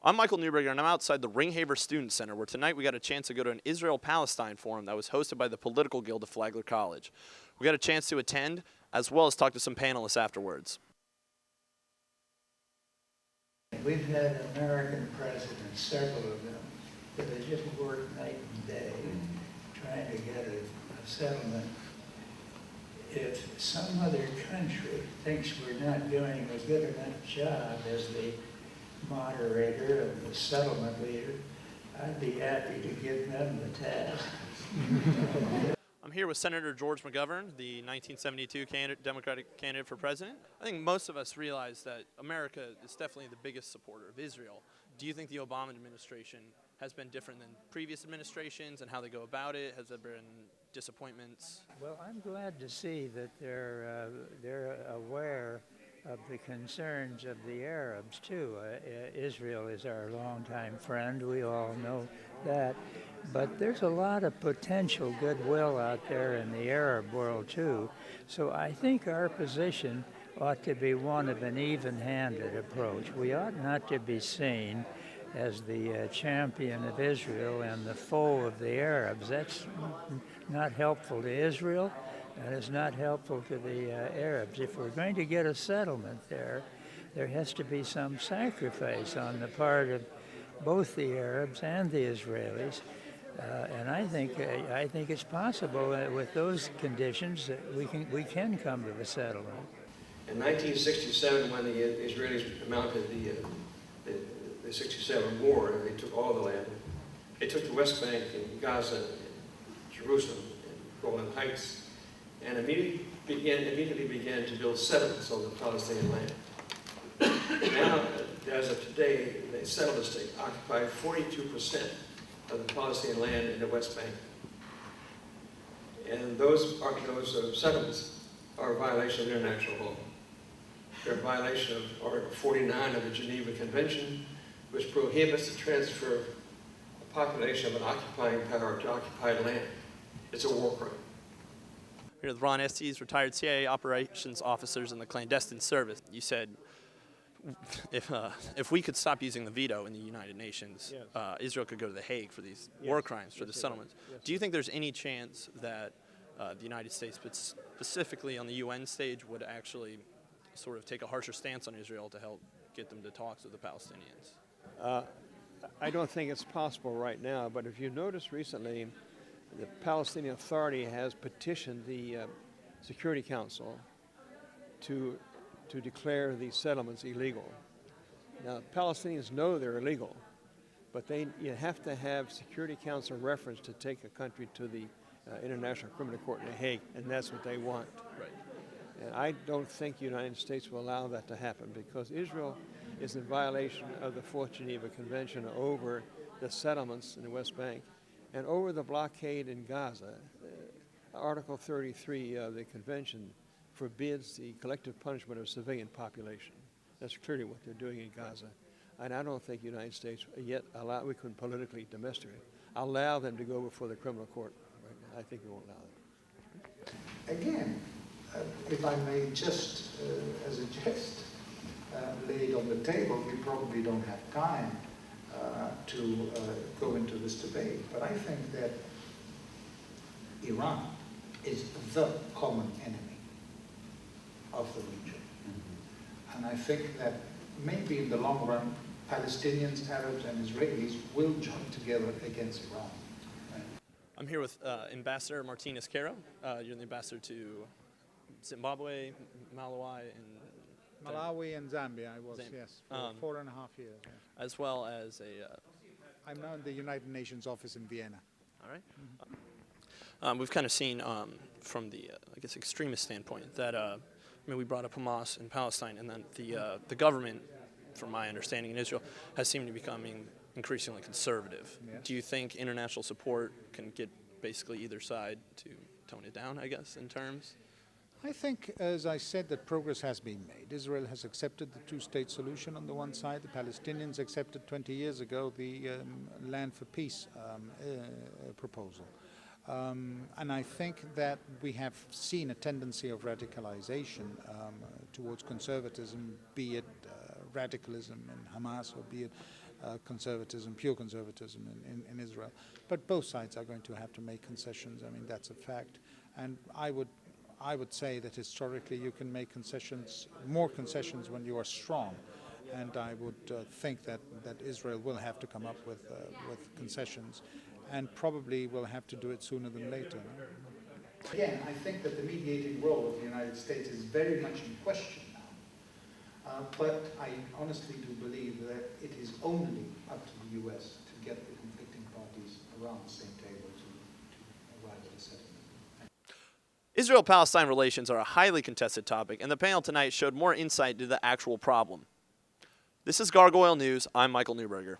I'm Michael Newberger, and I'm outside the Ringhaver Student Center, where tonight we got a chance to go to an Israel-Palestine forum that was hosted by the Political Guild of Flagler College. We got a chance to attend, as well as talk to some panelists afterwards. We've had American presidents, several of them, that have just worked night and day trying to get a settlement. If some other country thinks we're not doing a good enough job as the moderator and the settlement leader, I'd be happy to give them the task. I'm here with Senator George McGovern, the 1972 Democratic candidate for president. I think most of us realize that America is definitely the biggest supporter of Israel. Do you think the Obama administration has been different than previous administrations and how they go about it? Has there been disappointments? Well, I'm glad to see that they're aware of the concerns of the Arabs, too. Israel is our longtime friend. We all know that. But there's a lot of potential goodwill out there in the Arab world, too. So I think our position ought to be one of an even-handed approach. We ought not to be seen as the champion of Israel and the foe of the Arabs. That's not helpful to Israel, and it's not helpful to the Arabs. If we're going to get a settlement there has to be some sacrifice on the part of both the Arabs and the Israelis. And I think it's possible that with those conditions that we can come to the settlement. In 1967, when the Israelis mounted the 67 war, and they took all the land. They took the West Bank and Gaza, and Jerusalem, and Golan Heights, and immediately began to build settlements on the Palestinian land. Now, as of today, the settlements occupy 42% of the Palestinian land in the West Bank. And those settlements are a violation of international law. They're a violation of Article 49 of the Geneva Convention, which prohibits the transfer of a population of an occupying power to occupied land. It's a war crime. Here with Ron Estes, retired CIA operations officers in the clandestine service. You said if we could stop using the veto in the United Nations, yes, Israel could go to The Hague for these war crimes, for the settlements. Yes. Do you think there's any chance that the United States, but specifically on the UN stage, would actually sort of take a harsher stance on Israel to help get them to talks with the Palestinians? I don't think it's possible right now, but if you notice recently, the Palestinian Authority has petitioned the Security Council to declare these settlements illegal. Now, Palestinians know they're illegal, but you have to have Security Council reference to take a country to the International Criminal Court in The Hague, and that's what they want. Right. And I don't think the United States will allow that to happen because Israel is in violation of the Fourth Geneva Convention over the settlements in the West Bank and over the blockade in Gaza. Article 33 of the convention forbids the collective punishment of civilian population. That's clearly what they're doing in Gaza. And I don't think the United States yet we couldn't politically domesticate allow them to go before the criminal court. Right? I think we won't allow it. Again, if I may just, as a jest, lay it on the table, we probably don't have time to go into this debate, but I think that Iran is the common enemy of the region. Mm-hmm. And I think that maybe in the long run, Palestinians, Arabs, and Israelis will join together against Iran. Right? I'm here with Ambassador Martinez Caro. You're the ambassador to Zimbabwe, Malawi, and Malawi and Zambia, I was, yes, for 4.5 years. Yes. As well as I'm now in the United Nations office in Vienna. All right. Mm-hmm. We've kind of seen from the, I guess, extremist standpoint that, we brought up Hamas in Palestine, and then the government, from my understanding in Israel, has seemed to be becoming increasingly conservative. Yes. Do you think international support can get basically either side to tone it down, I guess, in terms? I think, as I said, that progress has been made. Israel has accepted the two-state solution on the one side. The Palestinians accepted 20 years ago the Land for Peace proposal. And I think that we have seen a tendency of radicalization towards conservatism, be it radicalism in Hamas or be it conservatism, pure conservatism in Israel. But both sides are going to have to make concessions. I mean, that's a fact. And I would say that historically you can make concessions, more concessions when you are strong. And I would think that Israel will have to come up with concessions, and probably will have to do it sooner than later. Again, I think that the mediating role of the United States is very much in question now. But I honestly do believe that it is only up to the U.S. to get the conflicting parties around the same table to arrive at a settlement. Israel-Palestine relations are a highly contested topic, and the panel tonight showed more insight into the actual problem. This is Gargoyle News. I'm Michael Newberger.